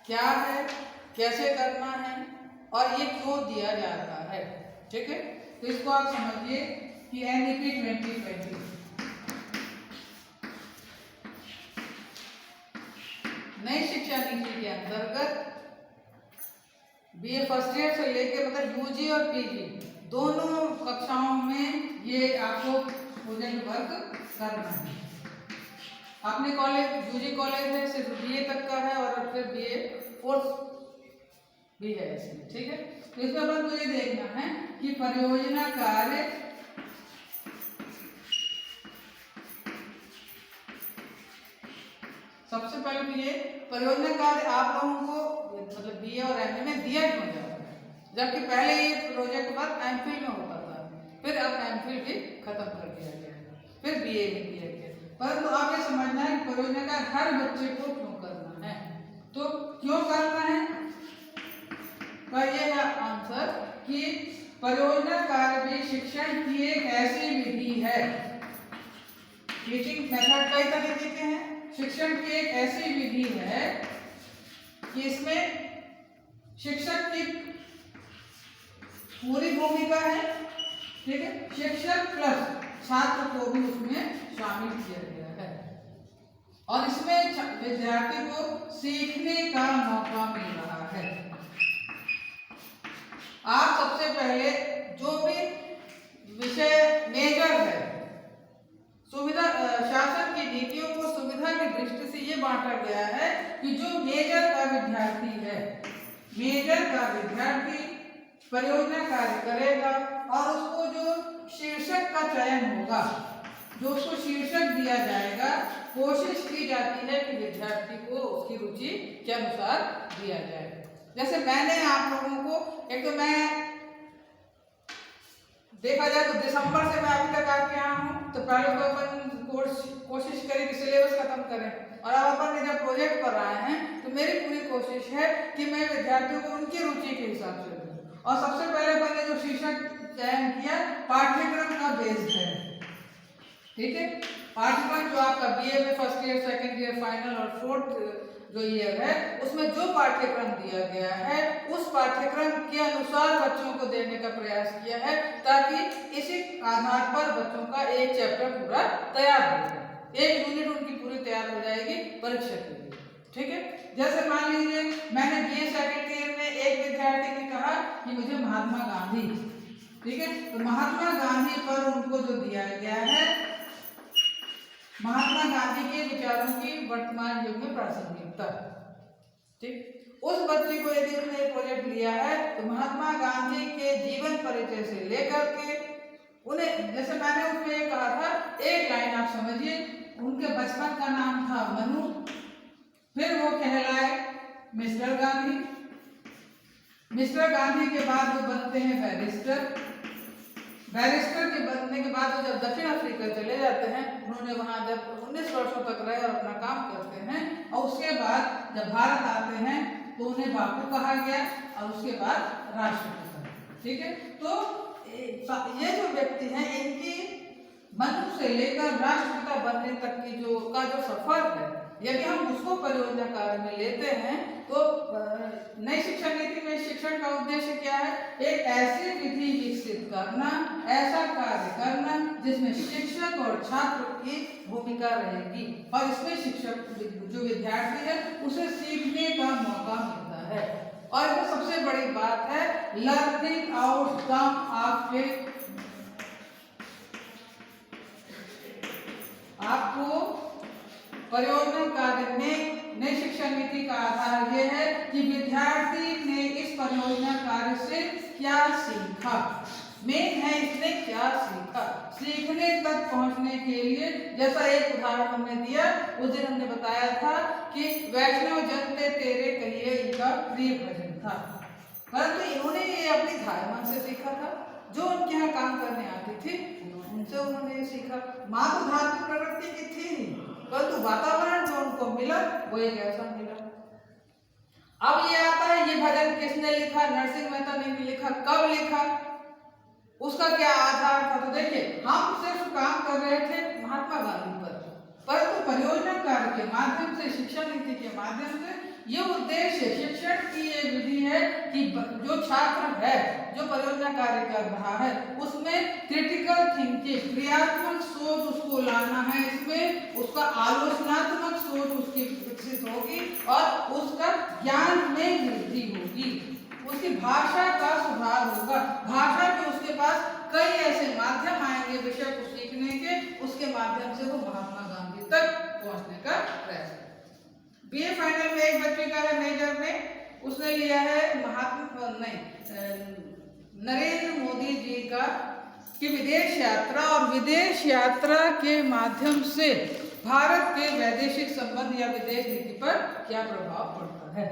क्या है, कैसे करना है और ये क्यों दिया जाता है। ठीक है, तो इसको आप समझिए कि एनईपी 2020 नई शिक्षा नीति के अंतर्गत बीए फर्स्ट ईयर से लेके मतलब यूजी और पीजी दोनों कक्षाओं में ये आपको प्रोजेक्ट वर्क करना है। अपने कॉलेज यूजी कॉलेज है सिर्फ बीए तक का है और फिर बीए फोर्थ भी है इसमें। ठीक है, तो इसमें अपन को ये देखना है कि परियोजना कार्य सबसे पहले तो ये परियोजना कार्य आप लोगों को मतलब बीए और एमए में दिया क्यों जाता है, जबकि पहले ये प्रोजेक्ट वर्क एमफिल में होता था, फिर अब एमफिल भी खत्म कर दिया गया है, फिर बीए में दिया गया। परंतु तो आप ये समझना है कि परियोजना कार्य हर बच्चे को क्यों करना है। तो क्यों करना है का ये है आंसर कि परियोजना कार्य भी शिक्षण की एक ऐसी विधि है, टीचिंग मेथड कई तरीके के हैं, शिक्षण की एक ऐसी विधि है कि इसमें शिक्षक की पूरी भूमिका है। ठीक है, शिक्षक प्लस छात्र को भी उसमें शामिल किया गया है और इसमें विद्यार्थी को सीखने का मौका मिल रहा है। आप सबसे पहले जो भी विषय मेजर है, सुविधा शासन की नीतियों को सुविधा की दृष्टि से ये बांटा गया है कि जो मेजर का विद्यार्थी है, मेजर का विद्यार्थी परियोजना कार्य करेगा और उसको जो शीर्षक का चयन होगा, जो उसको शीर्षक दिया जाएगा, कोशिश की जाती है कि विद्यार्थी को उसकी रुचि के अनुसार दिया जाए। जैसे मैंने आप लोगों को एक तो मैं देखा जाए तो दिसंबर से मैं अभी तक आके आया हूँ, तो पहले तो अपन कोशिश करें कि सिलेबस खत्म करें और अब अपन जब प्रोजेक्ट कर रहे हैं तो मेरी पूरी कोशिश है कि मैं विद्यार्थियों को उनकी रुचि के हिसाब से दूं। और सबसे पहले अपन ने जो शीर्षक चयन किया पाठ्यक्रम का बेस्ड है। ठीक है, पाठ्यक्रम जो आपका बीए में first year, second year, final और फोर्थ जो ईयर है उसमें जो पाठ्यक्रम दिया गया है उस पाठ्यक्रम के अनुसार बच्चों को देने का प्रयास किया है, ताकि इसी आधार पर बच्चों का एक चैप्टर पूरा तैयार हो जाए, एक यूनिट उनकी पूरी तैयार हो जाएगी परीक्षा के लिए। ठीक है, जैसे मान लीजिए मैंने बीए सेकंड ईयर में एक विद्यार्थी ने कहा कि मुझे महात्मा गांधी, ठीक है, तो महात्मा गांधी पर उनको जो दिया गया है महात्मा गांधी के विचारों की वर्तमान युग में प्रासंगिकता। ठीक, उस बच्चे को यदि उसने प्रोजेक्ट लिया है तो महात्मा गांधी के जीवन परिचय से लेकर के उन्हें, जैसे मैंने उसमें ये कहा था, एक लाइन आप समझिए, उनके बचपन का नाम था मनु, फिर वो कहलाए मिस्टर गांधी, मिस्टर गांधी के बाद वो बनते हैं बैरिस्टर, बैरिस्टर के बनने के बाद वो जब दक्षिण अफ्रीका चले जाते हैं, उन्होंने वहां जब 19 वर्षों तक रहे और अपना काम करते हैं और उसके बाद जब भारत आते हैं तो उन्हें बापू कहा गया और उसके बाद राष्ट्रपिता। ठीक है, तो ये जो व्यक्ति हैं इनकी मनु से लेकर राष्ट्रपिता बनने तक की जो सफर है, यदि हम उसको परियोजना कार्य में लेते हैं तो नई शिक्षा नीति में शिक्षण का उद्देश्य क्या है, एक ऐसी विधि विकसित करना, ऐसा कार्य करना जिसमें शिक्षक और छात्र की भूमिका रहेगी और इसमें शिक्षक जो विद्यार्थी है उसे सीखने का मौका मिलता है। और इसमें सबसे बड़ी बात है लर्निंग आउटकम आपके, आपको परियोजना कार्य में नई शिक्षा नीति का आधार यह है कि विद्यार्थी ने इस परियोजना कार्य से क्या सीखा, मेन है इसने क्या सीखा। सीखने तक पहुंचने के लिए जैसा एक उदाहरण हमने दिया, उस दिन हमने बताया था कि वैष्णव जन ते तेरे कहिए इनका प्रिय भजन था, परंतु इन्होंने ये अपनी धारणा से सीखा था, जो उनके यहाँ काम करने आती थी उनसे उन्होंने ये सीखा। माँ तो धार्मिक प्रवृत्ति की थी ही, परंतु वातावरण जो उनको मिला वो एक ऐसा मिला। अब ये आता है, ये भजन किसने लिखा, नरसिंह मेहता ने लिखा, कब लिखा, उसका क्या आधार था। तो देखिए हम सिर्फ काम कर रहे थे महात्मा गांधी पर, परंतु परियोजना कार्य के माध्यम से, शिक्षा नीति के माध्यम से ये उद्देश्य शिक्षण की ये विधि है कि जो छात्र है, जो परियोजना कार्य कर रहा है, उसमें क्रिटिकल थिंकिंग, क्रियात्मक सोच उसको लाना है, इसमें उसका आलोचनात्मक सोच उसकी विकसित होगी और उसका ज्ञान में वृद्धि होगी, उसकी भाषा का सुधार होगा, भाषा के उसके पास कई ऐसे माध्यम आएंगे विषय को सीखने के, उसके माध्यम से वो महात्मा गांधी तक पहुंचने का प्रयास करें। बीए फाइनल में एक बच्चे का है मेजर में, उसने लिया है नरेंद्र मोदी जी का कि विदेश यात्रा और विदेश यात्रा के माध्यम से भारत के वैदेशिक संबंध या विदेश नीति पर क्या प्रभाव पड़ता है।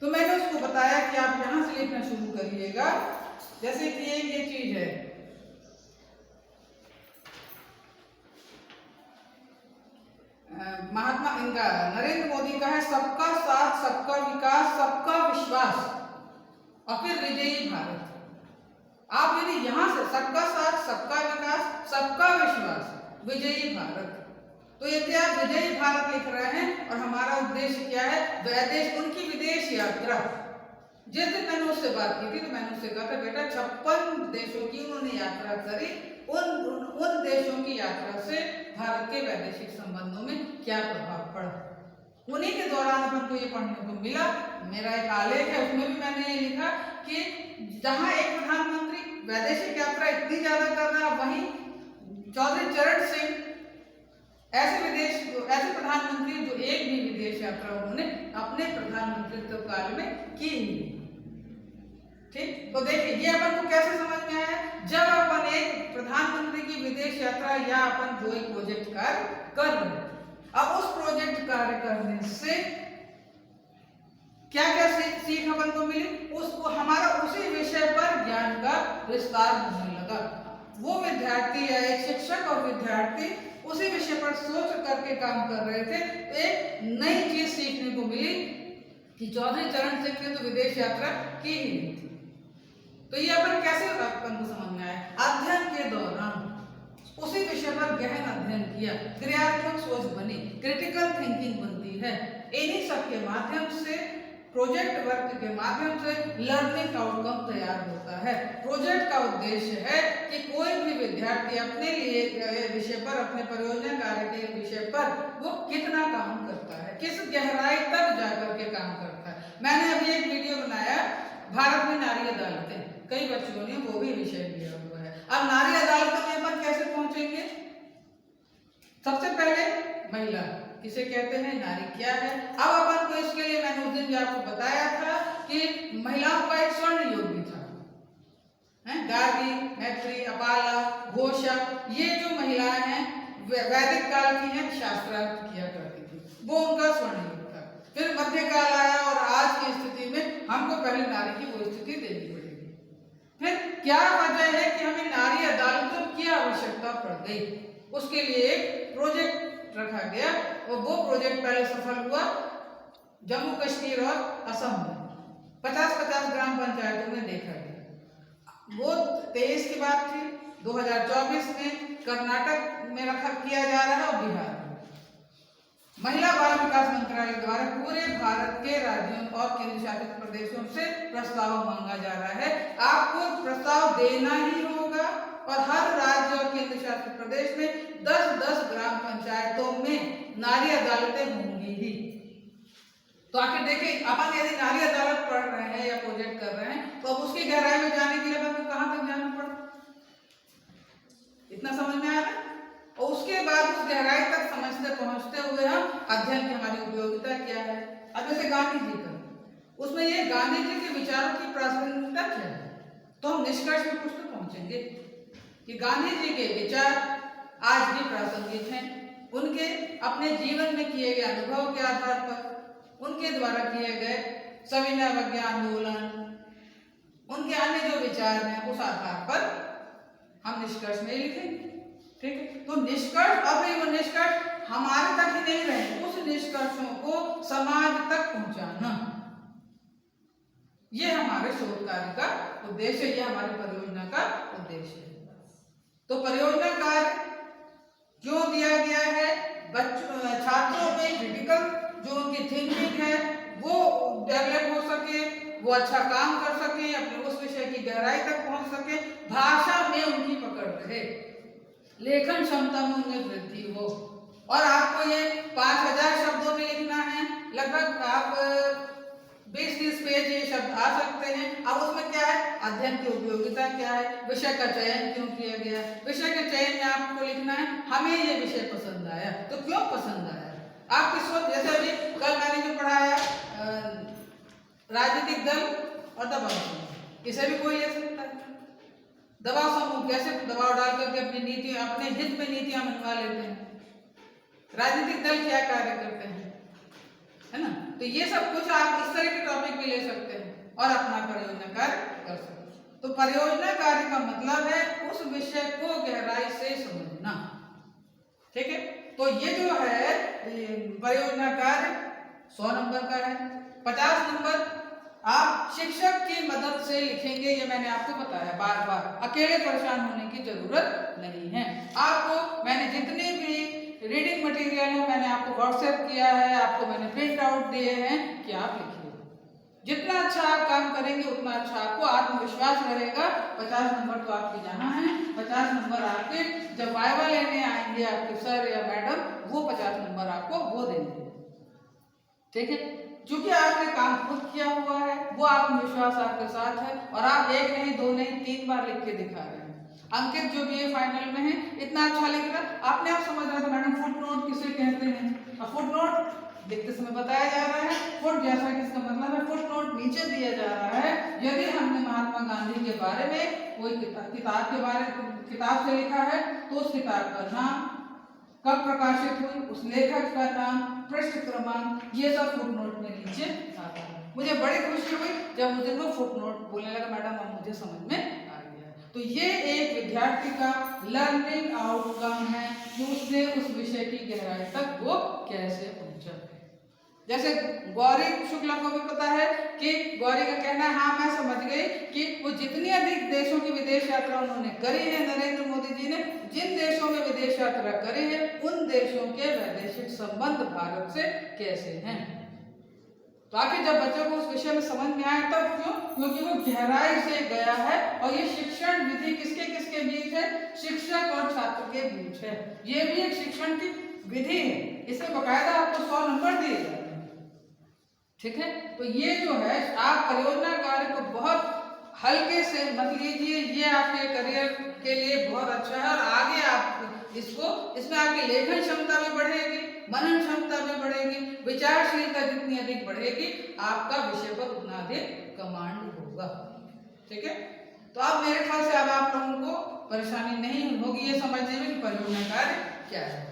तो मैंने उसको बताया कि आप यहां से लिखना शुरू करिएगा, जैसे कि ये चीज है, महात्मा इनका नरेंद्र मोदी का है सबका साथ, सबका विकास, सबका विश्वास और फिर विजयी भारत। आप यदि यहां से सबका साथ, सबका विकास, सबका विश्वास, विजयी भारत, तो यदि आप विजयी भारत लिख रहे हैं और हमारा उद्देश्य क्या है, वैदेश उनकी विदेश यात्रा। जिस दिन मैंने उससे बात की थी तो मैंने उससे कहा था बेटा 56 देशों की उन्होंने यात्रा करी, उन देशों की यात्रा से भारत के वैदेशिक संबंधों में क्या प्रभाव पड़ा, उन्हीं के दौरान अपन को ये पढ़ने को मिला। मेरा एक आलेख है, उसमें भी मैंने ये लिखा कि जहां एक प्रधानमंत्री वैदेशिक यात्रा इतनी ज्यादा कर रहा, वहीं चौधरी चरण सिंह ऐसे प्रधानमंत्री जो एक भी विदेश यात्रा उन्होंने अपने प्रधानमंत्रित्व काल में की नहीं। ठीक, तो देखिए ये अपन को कैसे समझ में आया, जब अपन एक प्रधानमंत्री की विदेश यात्रा या अपन जो एक प्रोजेक्ट कार्य कर रहे हैं, अब उस प्रोजेक्ट कार्य करने से क्या क्या सीख अपन को मिली, उसको हमारा उसी विषय पर ज्ञान का विस्तार होने लगा। वो विद्यार्थी या एक शिक्षक और विद्यार्थी उसी विषय पर सोच करके काम कर रहे थे, तो एक नई चीज सीखने को मिली कि चौधरी चरण सिंह ने तो विदेश यात्रा की ही नहीं थी। तो ये अपन कैसे अपन को समझ में आया, अध्ययन के दौरान उसी विषय पर गहन अध्ययन किया, क्रियात्मक सोच बनी, क्रिटिकल थिंकिंग बनती है, इन्हीं सब के माध्यम से, प्रोजेक्ट वर्क के माध्यम से लर्निंग आउटकम तैयार होता है। प्रोजेक्ट का उद्देश्य है कि कोई भी विद्यार्थी अपने लिए विषय पर, अपने परियोजना कार्य के विषय पर वो कितना काम करता है, किस गहराई तक जाकर के काम करता है। मैंने अभी एक वीडियो बनाया, भारत में नारी अदालतें, कई बच्चों ने वो भी विषय लिया हुआ है। अब नारी अदालतों में अपन कैसे पहुंचेंगे, सबसे पहले महिला किसे कहते हैं, नारी क्या है। अब अपन को इसके लिए मैंने उस दिन भी आपको बताया था कि महिलाओं का एक स्वर्ण युग भी था, गार्गी, मैत्री, अपाला, घोषा, ये जो महिलाएं हैं वैदिक काल की हैं, शास्त्रार्थ किया करती थी, वो उनका स्वर्ण युग था। फिर मध्यकाल आया और आज की स्थिति में हमको पहले नारी की वो स्थिति देनी पड़ेगी। फिर क्या वजह है कि हमें नारी अदालतों की आवश्यकता पड़ गई, उसके लिए एक प्रोजेक्ट रखा गया और वो प्रोजेक्ट पहले सफल हुआ जम्मू कश्मीर और असम में 50-50 ग्राम पंचायतों में देखा गया। वो 23 की बात थी, 2024 में कर्नाटक में रखा किया जा रहा है और बिहार में। महिला बाल विकास मंत्रालय द्वारा पूरे भारत के राज्यों और केंद्र शासित प्रदेशों से प्रस्ताव मांगा जा रहा है। आपको प्रस्ताव देना ही होगा और हर राज्य और केंद्र शासित प्रदेश में 10-10 ग्राम पंचायतों में नारी अदालतें होंगी ही। तो आखिर देखिए, अपन यदि नारी अदालत पढ़ रहे हैं या प्रोजेक्ट कर रहे हैं तो अब उसकी गहराई में जाने के लिए अपन को कहां तक जाना पड़ा, इतना समझ में आया। और उसके बाद उस गहराई तक समझते पहुंचते हुए हम अध्ययन की हमारी उपयोगिता क्या है। अब जैसे गांधी जी का, उसमें ये गांधी जी के विचारों की प्रासंगिकता क्या है, तो हम निष्कर्ष में कुछ तो पहुंचेंगे कि गांधी जी के विचार आज भी प्रासंगिक हैं। उनके अपने जीवन में किए गए अनुभव के आधार पर, उनके द्वारा किए गए सविनय अवज्ञा आंदोलन, उनके अन्य जो विचार हैं, उस आधार पर हम निष्कर्ष में लिखेंगे। ठीक है, तो निष्कर्ष, अब वो निष्कर्ष हमारे तक ही नहीं रहे, उस निष्कर्षों को समाज तक पहुंचाना, ये हमारे शोध कार्य का उद्देश्य, ये हमारी परियोजना का उद्देश्य है। तो परियोजना कार्य जो दिया गया है, छात्रों में क्रिटिकल जो उनकी थिंकिंग है वो वो अच्छा काम कर सके, अपने उस विषय की गहराई तक पहुंच सके, भाषा में उनकी पकड़ रहे, लेखन क्षमता में उनमें वृद्धि हो। और आपको ये 5000 शब्दों में लिखना है, लगभग आप 20-30 पेज ये शब्द आ सकते हैं। अब उसमें क्या है, अध्ययन की उपयोगिता क्या है, विषय का चयन क्यों किया गया, विषय के चयन में आपको लिखना है हमें ये विषय पसंद आया, तो क्यों पसंद आया। आप किस वक्त, जैसे अभी कल मैंने जो पढ़ाया राजनीतिक दल और दबाव समूह, इसे भी कोई ले सकता है। दबाव समूह कैसे दबाव डाल करके अपनी नीतियां, अपने हित में नीतियां मनवा लेते हैं। राजनीतिक दल क्या कार्य करते हैं, है ना। तो ये सब कुछ आप इस तरह के टॉपिक भी ले सकते हैं और अपना परियोजना कार्य कर सकते हैं। तो परियोजना कार्य का मतलब है उस विषय को गहराई से समझना, ठीक है। तो ये जो है परियोजना कार्य 100 नंबर का है। 50 नंबर आप शिक्षक की मदद से लिखेंगे, ये मैंने आपको बताया बार बार, अकेले परेशान होने की जरूरत नहीं है। आपको मैंने जितने भी रीडिंग मटेरियल है मैंने आपको व्हाट्सएप किया है, आपको मैंने प्रिंट आउट दिए हैं कि आप लिखिए। जितना अच्छा आप काम करेंगे उतना अच्छा आपको आत्मविश्वास रहेगा। 50 नंबर तो आपके जहाँ है, 50 नंबर आपके जब वाइवा लेने आएंगे आपके सर या मैडम, वो 50 नंबर आपको वो देंगे, ठीक है। क्योंकि आपने काम खुद किया हुआ है, वो आत्मविश्वास आपके साथ है और आप 1 नहीं 2 नहीं 3 बार लिख के दिखा रहे हैं। अंकित जो भी फाइनल में है इतना अच्छा लिख रहा, आपने आप समझ रहा था मैडम फुट नोट किसे कहते हैं। अब फुट नोट लिखते समय बताया जा रहा है, फुट जैसा कि इसका मतलब है फुट नोट नीचे दिया जा रहा है। यदि हमने महात्मा गांधी के बारे में कोई किताब से लिखा है तो उस किताब का नाम, कब प्रकाशित हुई, उस लेखक का नाम, पृष्ठ क्रमांक, ये सब फुटनोट में नीचे आता है। मुझे बड़ी खुशी हुई जब मुझे वो फुटनोट बोलने लगा मैडम अब मुझे समझ में आ गया। तो ये एक विद्यार्थी का लर्निंग आउटकम है कि उसने उस विषय की गहराई तक वो कैसे पहुंचा। जैसे गौरी शुक्ला को भी पता है कि गौरी का कहना है हाँ मैं समझ गई कि वो जितनी अधिक देशों की विदेश यात्रा उन्होंने करी है, नरेंद्र मोदी जी ने जिन देशों में विदेश यात्रा करी है उन देशों के वैदेशिक संबंध भारत से कैसे हैं। ताकि जब बच्चों को उस विषय में समझ में आए तब क्यों, क्योंकि वो गहराई से गया है। और ये शिक्षण विधि किसके किसके बीच है, शिक्षक और छात्र के बीच है। ये भी एक शिक्षण की विधि है, इसमें बकायदा आपको 100 नंबर दिए जाते हैं, ठीक है। तो ये जो है आप परियोजना कार्य को बहुत हल्के से मत लीजिए, ये आपके करियर के लिए बहुत अच्छा है और आगे आप इसमें आपकी लेखन क्षमता भी बढ़ेगी, मनन क्षमता भी बढ़ेगी, विचारशीलता जितनी अधिक बढ़ेगी आपका विषय पर उतना अधिक कमांड होगा, ठीक है। तो अब मेरे ख्याल से अब आप लोगों को परेशानी नहीं होगी ये समझने में कि परियोजना कार्य क्या है।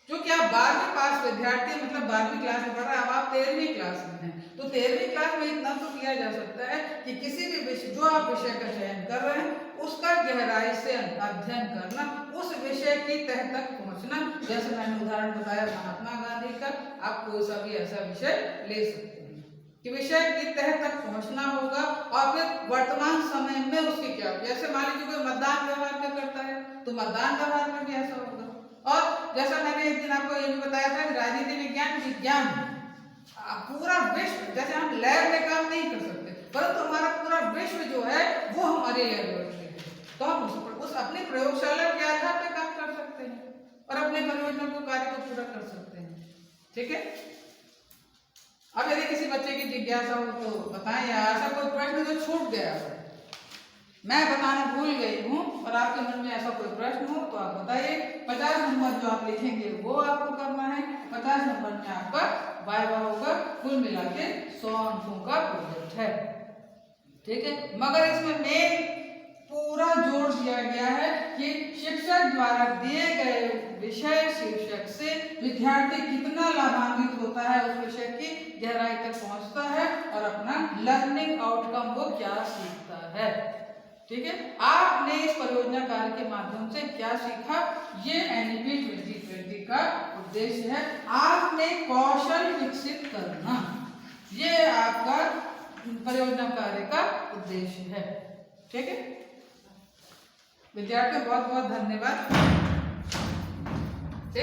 क्योंकि आप 12वीं पास विद्यार्थी, मतलब 12वीं क्लास में पढ़ रहे हैं, अब आप 13वीं क्लास में हैं, तो 13वीं क्लास में इतना तो किया जा सकता है कि किसी भी विषय जो आप विषय का चयन कर रहे हैं उसका गहराई से अध्ययन करना, उस विषय की तह तक पहुंचना। जैसे मैंने उदाहरण बताया महात्मा गांधी का, आप कोई सा भी ऐसा विषय ले सकते हैं कि विषय की तह तक पहुंचना होगा और फिर वर्तमान समय में उसकी क्या, जैसे मान लीजिए कोई मतदान व्यवहार में करता है तो मतदान व्यवहार में भी ऐसा होगा। और जैसा मैंने एक दिन आपको ये भी बताया था कि राजनीति विज्ञान पूरा विश्व, जैसे हम लैब में काम नहीं कर सकते परंतु हमारा पूरा विश्व जो है वो हमारे लैबोरेटरी है, तो हम उस अपनी प्रयोगशाला के आधार पर काम कर सकते हैं और अपने परियोजना को कार्य को पूरा कर सकते हैं, ठीक है। अब यदि किसी बच्चे की जिज्ञासा हो तो बताएं, या ऐसा कोई प्रश्न जो छूट गया हो, मैं बताना भूल गई हूँ और आपके मन में ऐसा कोई प्रश्न हो तो आप बताइए। 50 नंबर जो आप लिखेंगे वो आपको करना है, 50 नंबर में आपका वाइवा होगा, कुल मिला के 100 अंकों का प्रोजेक्ट है, ठीक है। मगर इसमें मेन पूरा जोर दिया गया है कि शिक्षक द्वारा दिए गए विषय शीर्षक से विद्यार्थी कितना लाभान्वित होता है, उस विषय की गहराई तक पहुंचता है और अपना लर्निंग आउटकम वो क्या सीखता है, ठीक है। आपने इस परियोजना कार्य के माध्यम से क्या सीखा, ये एनईपी 2020 का उद्देश्य है। आपने कौशल विकसित करना, ये आपका परियोजना कार्य का उद्देश्य है, ठीक है। विद्यार्थियों बहुत बहुत धन्यवाद।